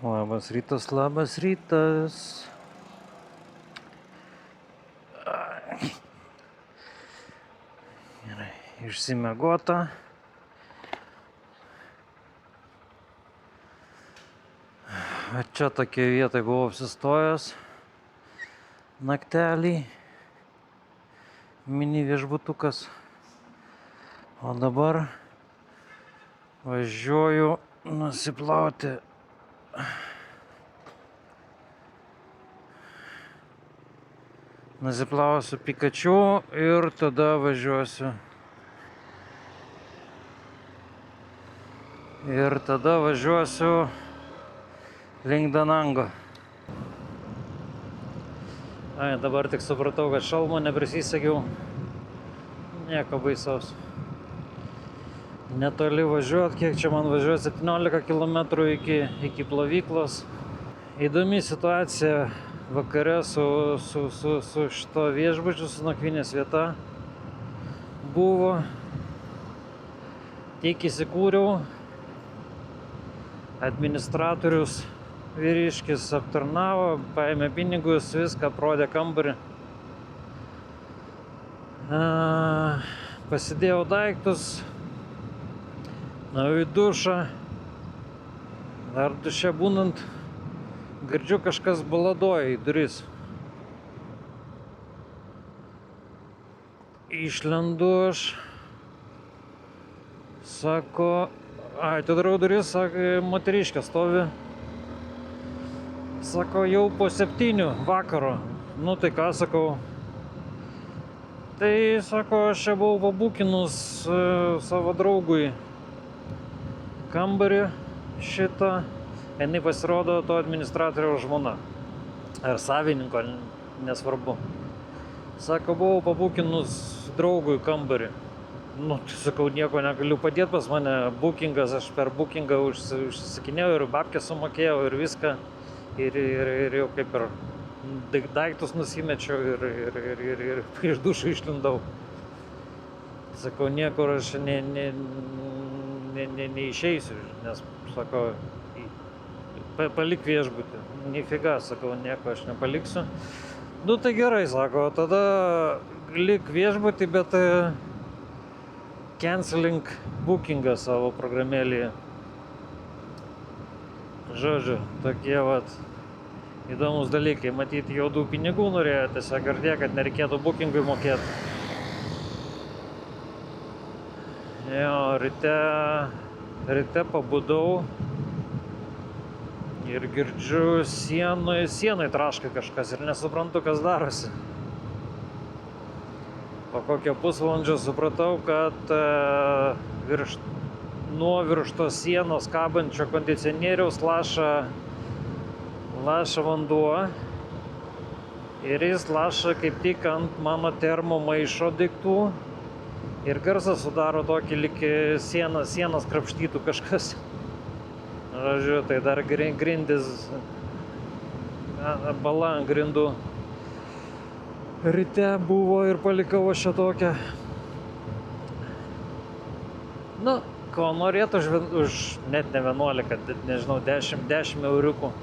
Labas rytas, labas rytas. Gerai, išsimiegota. Čia tokia vietoj buvau apsistojęs naktelį. Mini viešbutukas. O dabar važiuoju nusiplauti. Nusiplausiu Pikachu ir tada važiuosiu. Link Danango. Dabar tik supratau, kad šalmo neprisisegiau. Nieko baisaus. Netoli važiuot, kiek čia man važiuot, 17 km iki plovyklos. Įdomi situacija vakare su šito viešbučiu, su nakvynės vieta buvo. Tik įsikūriau, administratorius vyriškis aptarnavo, paėmė pinigus, viską, aprodė kambarį. Pasidėjau daiktus, nuėjau į dušą. Dar duše būnant, girdžiu, kažkas baladoja į duris. Išlendu aš. Sako, atidarau duris, sako, moteriškė stovi. Sako, jau po 7 vakaro. Nu tai ką, sakau. Tai, sako, aš čia buvau pabukinus savo draugui kambarį šitą. Jinai pasirodo to administratoriaus žmona. Ar savininko, nesvarbu. Sako, buvau pabukinus draugui kambarį. Nu, tai sakau, nieko negaliu padėti, pas mane bookingas, aš per bookingą užsisakinėjau ir babkę sumokėjau ir viską. Ir jau kaip ir daiktus nusimečiau ir iš dušų išlindau. Sakau, niekur aš neišeisiu, nes, sako, palik viešbutį. Nifiga, sakau, nieko aš nepaliksiu. Nu tai gerai, sako, tada lik viešbutį, bet canceling bookingą savo programėlėje. Žodžiu, tokie vat įdomus dalykai. Matyti, juodų pinigų norėjo, tiesiog girdėjo, kad nereikėtų bookingui mokėti. Jo, ryte pabudau ir girdžiu sienai traška kažkas ir nesuprantu, kas darosi. Po kokio pusvalandžio supratau, kad virš tos sienos kabančio kondicionieriaus laša vanduo ir jis laša kaip tik ant mano termo maišo daiktų ir garsas sudaro tokį lyg sienas krapštytų kažkas. Žodžiu, tai dar grindis, bala ant grindų. Ryte buvo ir palikau aš čia tokią. Nu, ko norėtų už net ne 11, nežinau, 10 euriukų.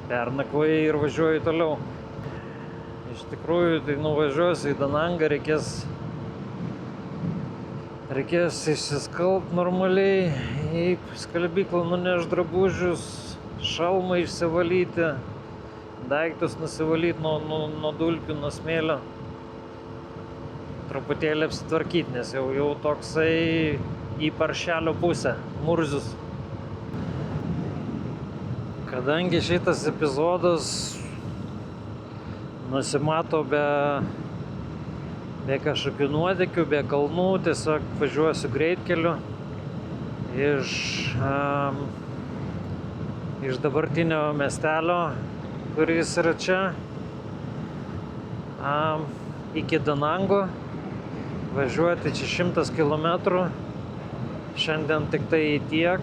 Pernakvoju ir važiuoju toliau. Iš tikrųjų, tai nuvažiuosiu į Danangą, reikės išsiskalbt normaliai, į skalbyklą nunešt drabužius, šalmą išsivalyti, daiktus nusivalyti nuo dulkių, nuo smėlio. Truputėlį apsitvarkyti, nes jau toksai į paršelio pusę, murzius. Kadangi šitas epizodas nusimato be kažkokių nuotykių, be kalnų, tiesiog važiuosiu greitkeliu iš dabartinio miestelio, kuris yra čia, iki Danango. Važiuoti čia 100 km, šiandien tik tai tiek.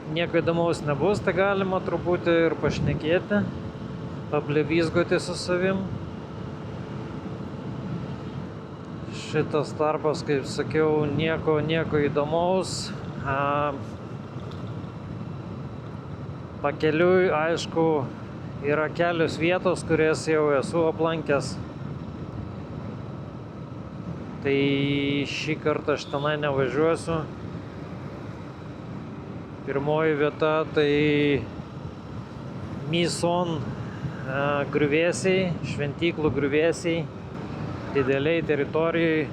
Nieko įdomaus nebus, tai galima truputį ir pašnekėti, pablevizgoti su savim. Šitas tarpas, kaip sakiau, nieko įdomaus. Pakeliui, aišku, yra kelios vietos, kurias jau esu aplankęs. Tai šį kartą aš tenai nevažiuosiu. Pirmoji vieta tai Myson griuvėsiai, šventyklų griuvėsiai. Dideliai teritorijai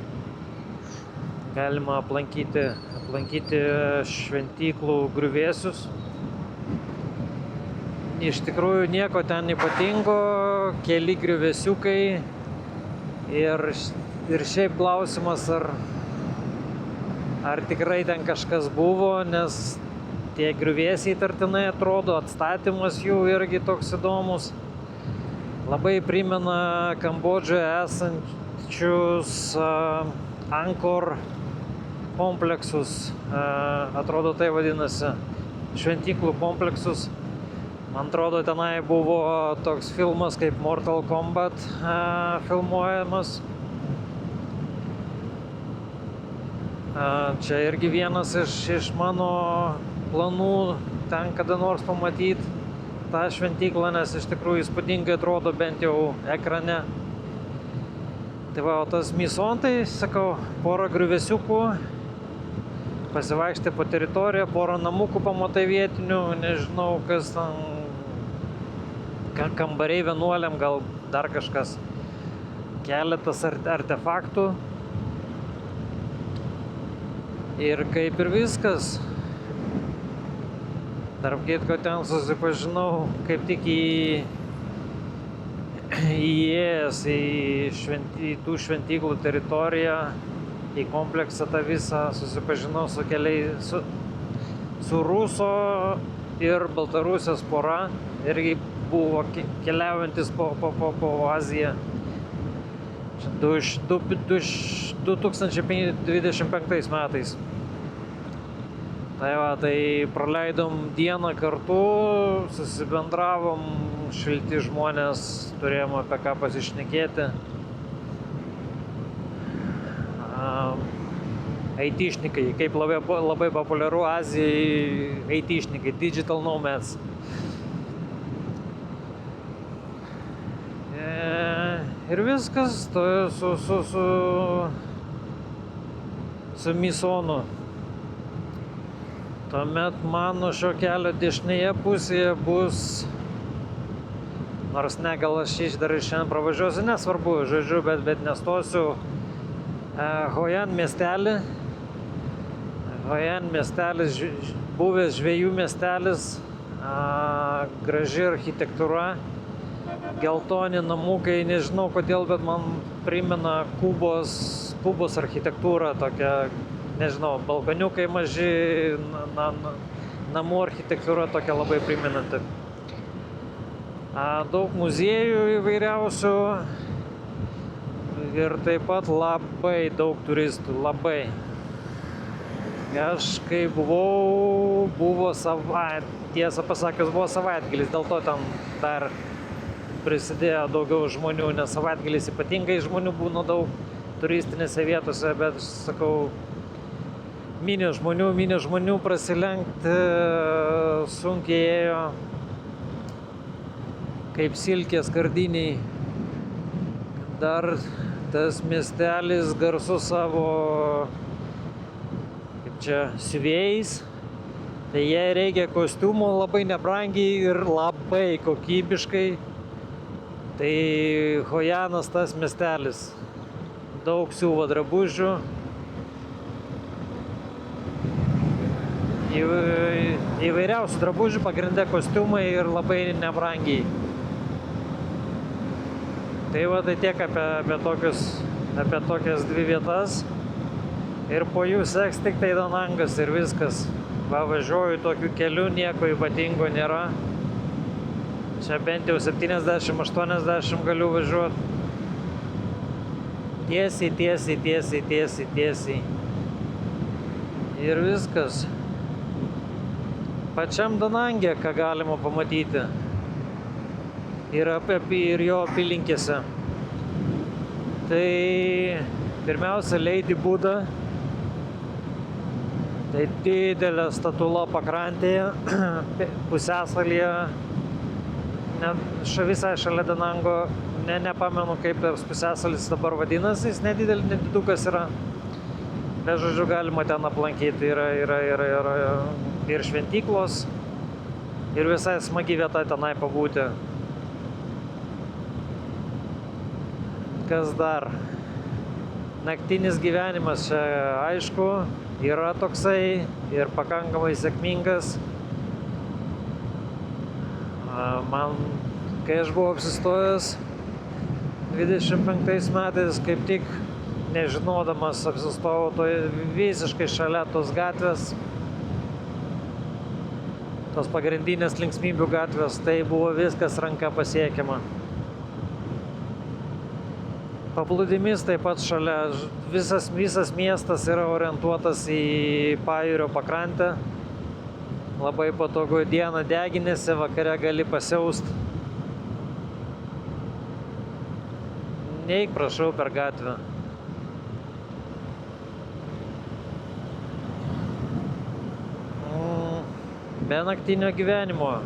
galima aplankyti šventyklų griuvėsius. Iš tikrųjų nieko ten ypatingo, keli griuvėsiukai ir šiaip klausimas, ar tikrai ten kažkas buvo, nes tie griuvėsiai tartinai atrodo, atstatymas jų irgi toks įdomus. Labai primena Kambodžoje esančius Angkor kompleksus, atrodo tai vadinasi, šventyklų kompleksus. Man atrodo, tenai buvo toks filmas kaip Mortal Kombat filmuojamas. Čia irgi vienas iš mano planų ten kada nors pamatyti tą šventyklą, nes iš tikrųjų įspūdingai atrodo bent jau ekrane. Tai va, o tas Myson, tai sakau, porą griuvėsiukų, pasivaikšti po teritoriją, porą namukų pamatai vietinių, nežinau kas ten, kambariai vienuoliam, gal dar kažkas, keletas artefaktų. Ir kaip ir viskas. Tarp kitko ten susipažinau kaip tik įėjęs į tų šventyklų teritoriją, į kompleksą tą visą, susipažinau su Ruso ir Baltarusijos pora, irgi buvo keliaujantis po Aziją. 2025 metais. Tai va, tai praleidom dieną kartu, susibendravom, šilti žmonės, turėjom apie ką pasišnekėti. IT-šnikai, kaip labai populiaru Azijai, IT-šnikai, digital nomads. Ir viskas, su Mysonu. Tuomet mano šio kelio dešinėje pusėje bus, nors ne, gal aš dar šiandien pravažiuosiu, nesvarbu, žodžiu, bet nestosiu, Hoi An miestelį. Hoi An miestelis, buvęs žvejų miestelis, graži architektūra. Geltoni namukai, nežinau kodėl, bet man primena Kubos architektūrą, tokia, nežinau, balkoniukai maži, namų architektūra tokia labai primenanti. Daug muziejų įvairiausių ir taip pat labai daug turistų, labai. Aš kai buvo tiesą pasakius, buvo savaitgalis, dėl to ten dar prisidėjo daugiau žmonių, nes savaitgalis ypatingai žmonių būna daug turistinėse vietose, bet, sakau, minė žmonių prasilenkti sunkiai ėjo, kaip silkės skardiniai. Dar tas miestelis garsus savo, kaip čia, siuvėjais. Tai jai reikia kostiumų labai nebrangiai ir labai kokybiškai. Tai Hoi Anas tas miestelis. Daug siuvo drabužių. Įvairiausių drabužių, pagrinde kostiumai ir labai nebrangiai. Tai va, tai tiek apie tokias dvi vietas. Ir po jų seks tik tai Danangas ir viskas. Va, važiuoju tokiu keliu, nieko ypatingo nėra. Čia bent jau 70-80 galiu važiuoti. Tiesiai. Ir viskas. Pačiam Danange, ką galima pamatyti. Ir jo apylinkėse. Tai Pirmiausia, Lady Buddha. Tai didelė statula pakrantėje, pusiasalyje, visai šalia Danango, nepamenu kaip tas pusiasalis dabar vadinasi, jis nedidukas yra, bet žodžiu galima ten aplankyti, yra ir šventyklos, ir visai smagi vieta tenai pabūti. Kas dar? Naktinis gyvenimas čia aišku, yra toksai ir pakankamai sėkmingas. Man, kai aš buvau apsistojęs 25 metais, kaip tik nežinodamas apsistojau visiškai šalia tos gatvės, tos pagrindinės linksmybių gatvės, tai buvo viskas ranka pasiekiama. Paplūdimys taip pat šalia, visas miestas yra orientuotas į pajūrio pakrantę. Labai patogu, dieną deginėsi, vakare gali pasiaust. Neik, prašau, per gatvę. Be naktinio gyvenimo.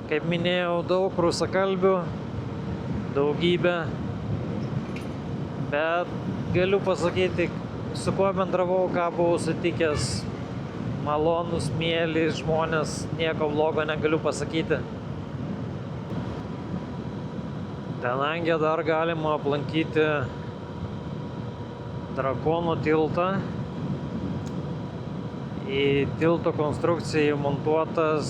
Kaip minėjau, daug rusakalbių, daugybė. Bet galiu pasakyti, su kuo bendravau, ką buvau sutikęs. Malonus, mėly žmonės, nieko blogo negaliu pasakyti. Danange dar galima aplankyti Drakono tiltą. Į tilto konstrukciją įmontuotas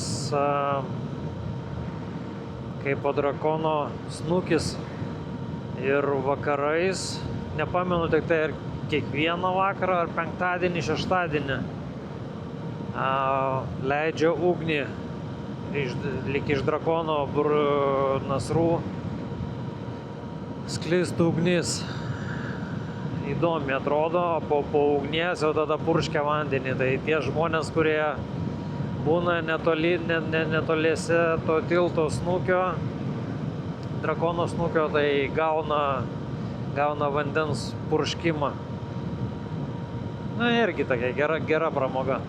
kaip po drakono snukis ir vakarais, nepamenu tik tai ar kiekvieną vakarą, ar penktadienį, šeštadienį leidžia ugnį lyg iš drakono nasrų sklistų ugnis. Įdomi atrodo, po ugnies jau tada purškia vandenį. Tai tie žmonės, kurie būna netoliese to tilto snukio, drakono snukio, tai gauna vandens purškimą. Na irgi tokia gera pramoga.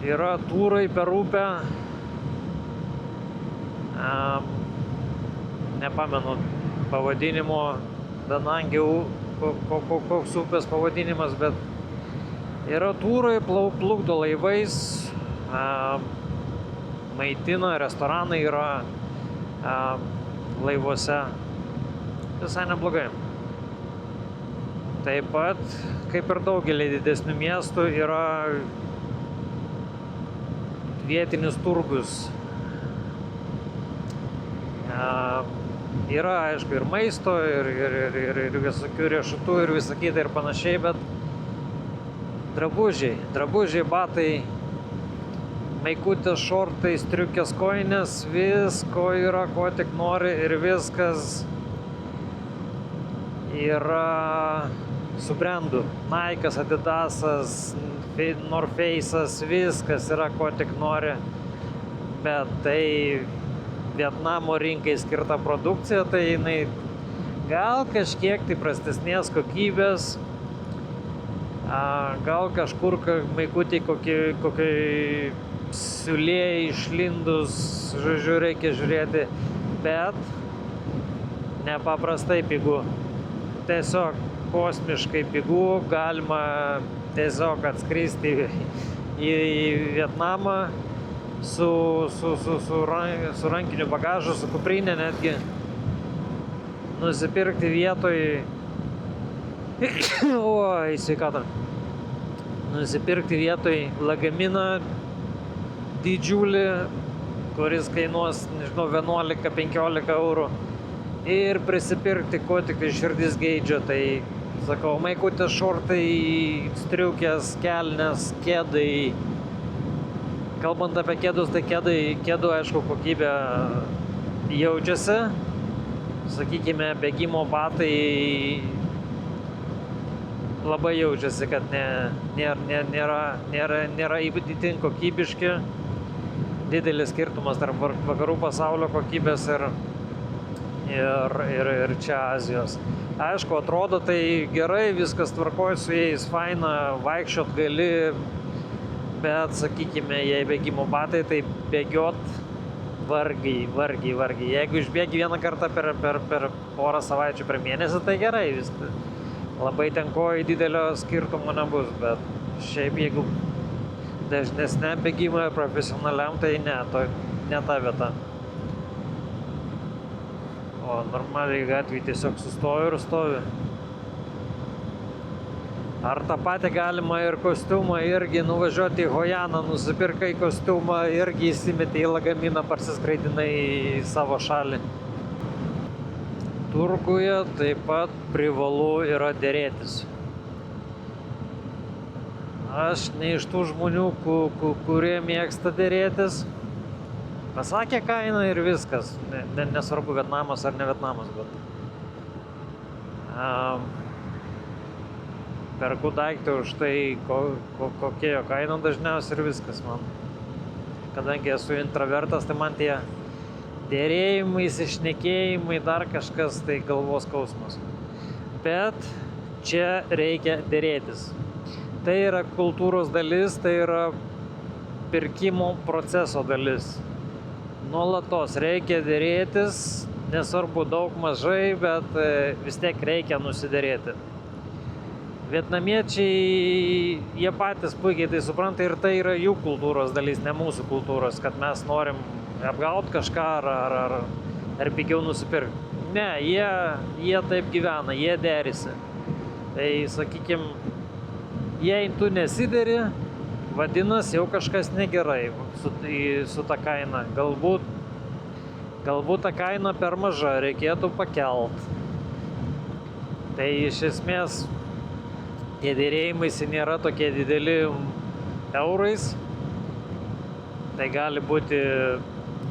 Yra túrai per upę. Nepamenu pavadinimo, Danange, koks upės pavadinimas, bet yra túrai, plukdo laivais, maitina, restoranai yra laivuose. Visai neblogai. Taip pat, kaip ir daugelį didesnių miestų, yra vietinis turgus. Yra, aišku, ir maisto, ir visokių riešutų, ir visą kitą ir panašiai, bet drabužiai, batai, maikutės, šortai, striukės, kojinės, visko yra, ko tik nori, ir viskas yra su brendu. Nike'as, Adidas'as, North Face'as, viskas yra, ko tik nori, bet tai Vietnamo rinkai skirta produkcija, tai jinai gal kažkiek tai prastesnės kokybės, gal kažkur maikutį kokiai siūlėjai išlindus, žodžiu, reikia žiūrėti, bet nepaprastai pigu. Tiesiog kosmiškai pigu, galima tiesiog atskristi į Vietnamą su rankiniu bagažu, su kuprinė netgi, nusipirkti vietoj, oi, sveikata, nusipirkti vietoj lagaminą didžiulį, kuris kainuos, nežinau, 11-15 eurų, ir prisipirkti ko tik širdis geidžia. Tai sakau, maikutės, šortai, striukės, kelnės, kedai. Kalbant apie kedus, tai kedų, aišku, kokybė jaučiasi. Sakykime, bėgimo batai labai jaučiasi, kad nėra itin kokybiški. Didelis skirtumas tarp vakarų pasaulio kokybės ir čia Azijos. Aišku, atrodo tai gerai, viskas tvarkoja su jais, faina, vaikščiot gali, bet, sakykime, jei bėgimo batai, tai bėgiot vargiai. Jeigu išbėgi vieną kartą per porą savaičių per mėnesį, tai gerai, viskas. Labai ten kojai didelio skirtumo nebus, bet šiaip jeigu dažnesniam bėgimui profesionaliam, tai ne ta vieta. O normaliai gatvėje tiesiog sustoju ir stovi. Ar tą patį galima ir kostiumą irgi nuvažiuoti į Hojaną, nusipirkai kostiumą, irgi įsimeti į lagaminą, parsiskraidinai į savo šalį. Turguje taip pat privalu yra derėtis. Aš ne iš tų žmonių, kurie mėgsta derėtis. Pasakė kainą ir viskas. Nesvarbu Vietnamas ar ne Vietnamas, bet perku daiktą už tai, kokia jo kaina dažniausiai ir viskas man. Kadangi esu intravertas, tai man tie derėjimai, išsišnekėjimai, dar kažkas, tai galvos skausmas. Bet čia reikia derėtis. Tai yra kultūros dalis, tai yra pirkimo proceso dalis. Nuolatos reikia derėtis, nesvarbu daug mažai, bet vis tiek reikia nusiderėti. Vietnamiečiai, jie patys puikiai tai supranta ir tai yra jų kultūros dalis, ne mūsų kultūros, kad mes norim apgauti kažką ar pigiau nusipirkti. Ne, jie taip gyvena, jie derisi. Tai sakykim, jei tu nesideri, vadinasi jau kažkas negerai su ta kaina. Galbūt ta kaina per maža, reikėtų pakelt. Tai iš esmės tie derėjimai nėra tokie dideli eurais. Tai gali būti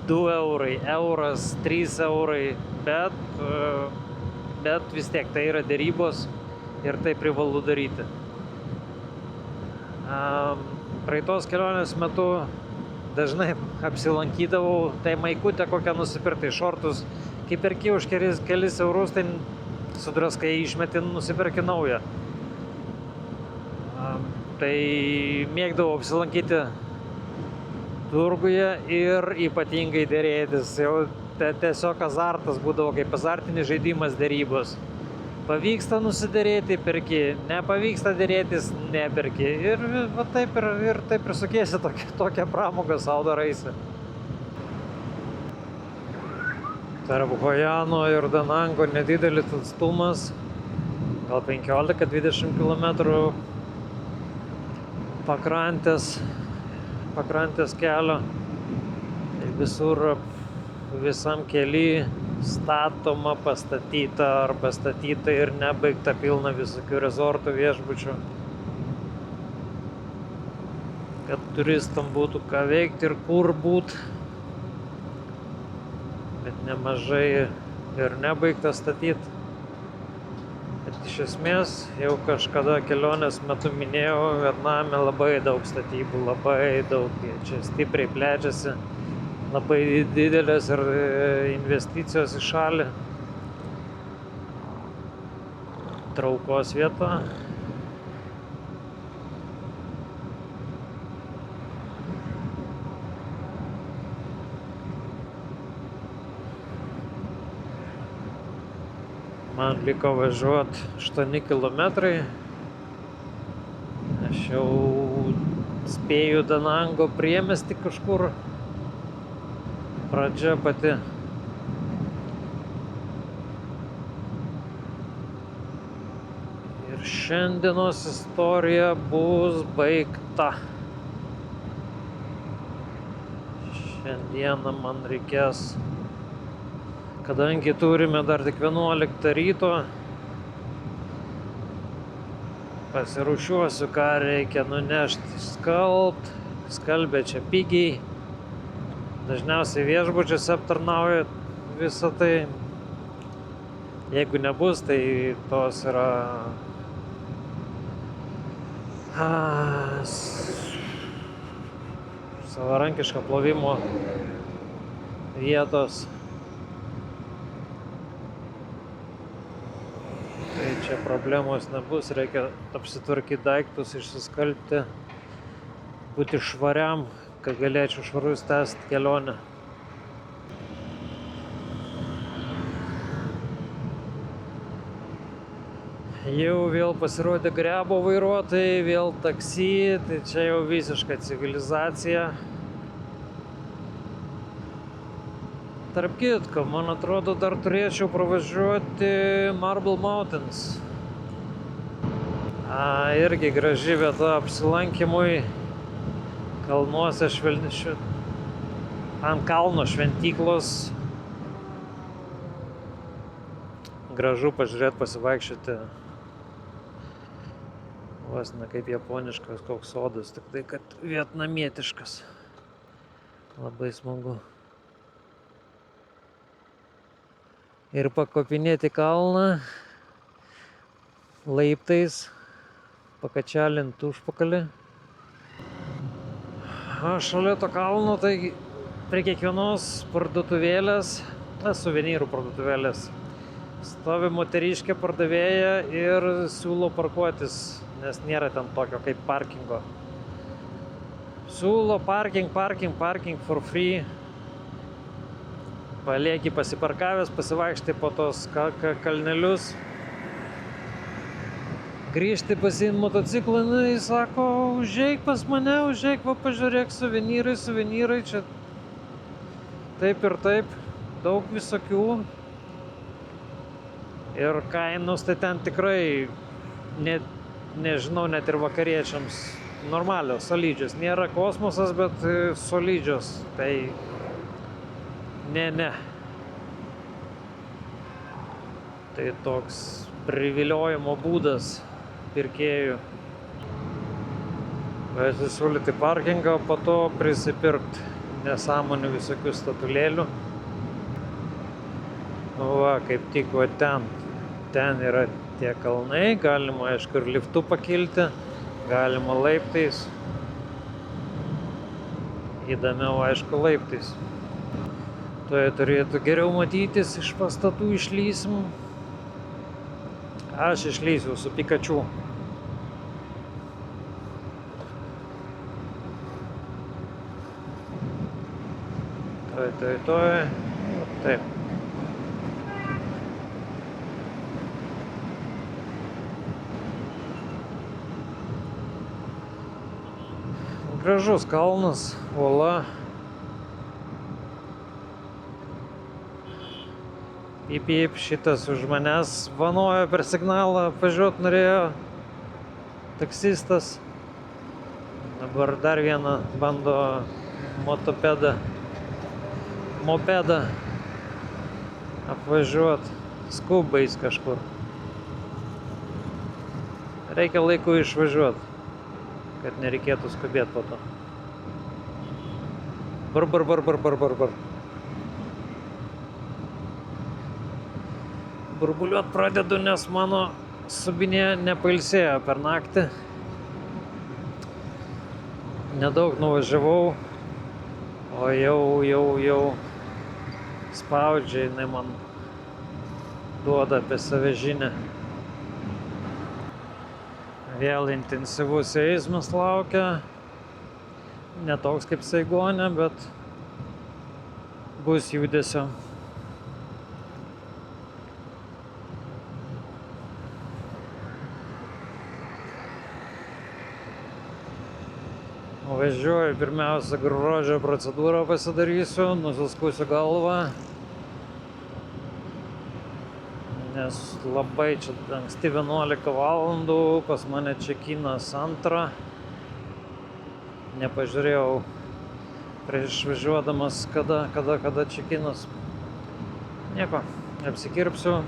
2 eurai, euras, 3 eurai, bet vis tiek tai yra derybos ir tai privalu daryti. Praeitos kelionės metu dažnai apsilankydavau, tai maikutę kokią nusipirkti, šortus, kai perki už kelis eurus, tai sudraskai išmeti, nusipirki naują. Tai mėgdavau apsilankyti turguje ir ypatingai derėtis. Jau tiesiog azartas būdavo, kaip azartinis žaidimas derybos. Pavyksta nusiderėti, perki, nepavyksta derėtis, neperki. Ir va taip ir sukiesi tokią pramogą sau daraisi. Tarp Hojano ir Danango nedidelis atstumas, gal 15-20 km pakrantės kelio. Ir visam kely statoma, pastatyta ir nebaigta pilna visokių rezortų, viešbučių, kad turistam būtų ką veikti ir kur būt, bet nemažai ir nebaigta statyti. Bet iš esmės jau kažkada kelionės metu minėjau, Vietname labai daug statybų, labai daug, čia stipriai plečiasi. Labai didelės ir investicijos į šalį. Traukos vieta. Man liko važiuoti 8 kilometrai. Aš jau spėju Danango priemiestį kažkur. Pradžia pati. Ir šiandienos istorija bus baigta. Šiandieną man reikės, kadangi turime dar tik 11 ryto, pasirūšiuosiu, ką reikia nunešti, skalbia čia pigiai. Dažniausiai viešbučiuose aptarnauja visą tai. Jeigu nebus, tai tos yra savarankiško plovimo vietos. čia problemos nebus, reikia apsitvarkyti daiktus, išsiskalbti, būti švariam, kad galėčiau švarus tęsti kelionę. Jau vėl pasirodė Grebo vairuotojai, vėl taksi, tai čia jau visiška civilizacija. Tarp kitko, man atrodo, dar turėčiau pravažiuoti Marble Mountains. Irgi graži vieta apsilankymui. Kalnuose ant kalno šventyklos. Gražu pažiūrėti, pasivaikščioti. Vos ne kaip japoniškas koks sodas, tik tai kad vietnamietiškas. Labai smagu. Ir pakopinėti kalną laiptais, pakačialint užpakalį. Šalia to kalno, tai prie kiekvienos parduotuvėlės, suvenyrų parduotuvėlės, stovi moteriškė pardavėja ir siūlo parkuotis, nes nėra ten tokio kaip parkingo. Siūlo parking for free. Palieki pasiparkavęs, pasivaikšti po tos kalnelius. Grįžti pasiimti motociklą, jis sako, užeik pas mane, užeik, va pažiūrėk, suvenyrai, čia taip ir taip, daug visokių. Ir kainos tai ten tikrai, nežinau, net ir vakariečiams normalios, solidžios. Nėra kosmosas, bet solidžios. Tai ne. Tai toks priviliojimo būdas pirkėjų. Pasisiūlyti parkingą, po to prisipirkti nesąmonių visokių statulėlių. Va, kaip tik va ten yra tie kalnai, galima aišku ir liftu pakilti, galima laiptais. Įdomiau aišku laiptais. Tai turėtų geriau matytis, iš pastatų išlysim. Aš išlysiu su Pikachu. Taip. Gražus kalnas, uola. Pip, šitas už manęs vanojo per signalą, važiuot norėjo taksistas. Dabar dar vieną bando mopedą apvažiuot, skubais kažkur. Reikia laiku išvažiuot, kad nereikėtų skubėti po to. Bar. Burbuliuot pradedu, nes mano subinė nepailsėjo per naktį. Nedaug nuvažiavau, o jau spaudžia, jinai man duoda apie save žinią. Vėl intensyvus eismas laukia. Ne toks kaip Saigone, bet bus judesio. Važiuoju, pirmiausia, grožio procedūrą pasidarysiu, nusiskusiu galvą, nes labai čia anksti 11 valandų, pas mane čekinas 2. Nepažiūrėjau prieš važiuodamas, kada čekinas. Nieko, apsikirpsiu.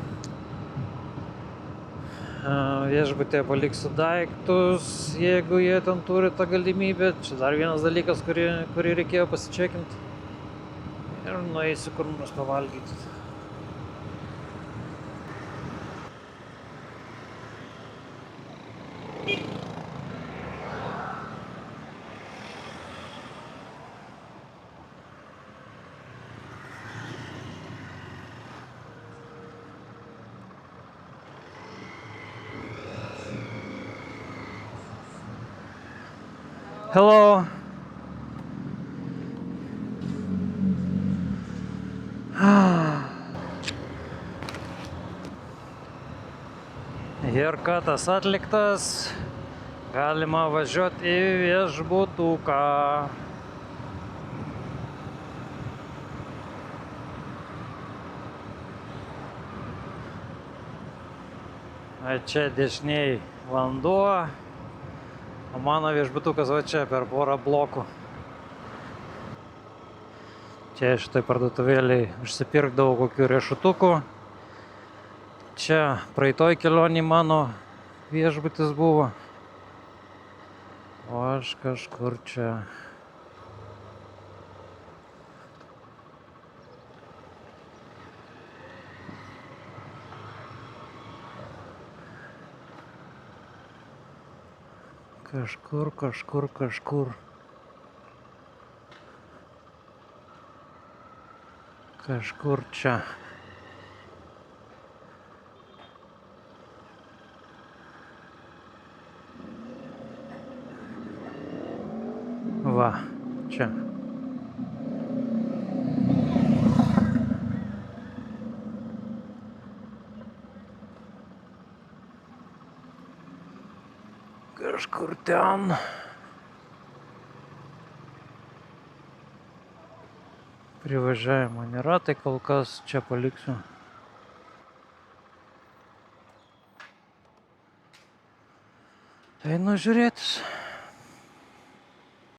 Viešbutėje paliksiu daiktus, jeigu jie ten turi tą galimybę. Čia dar vienas dalykas, kurį reikėjo pasičekinti. Ir nueisiu kur nors pavalgyti. Hello. Herkatas atliktas. Galima važiuoti į viešbutuką. A čia dešiniai vanduo. O mano viešbutukas va čia per porą blokų. Čia šitoj parduotuvėlėj užsipirkdavau kokių riešutukų. Čia praeitoj kelionėj mano viešbutis buvo. O aš kažkur čia. Kažkur. Kažkur čia. Va, čia. Kažkur ten. Privažiavimo nėra, tai kol kas čia paliksiu. Einu žiūrėtis.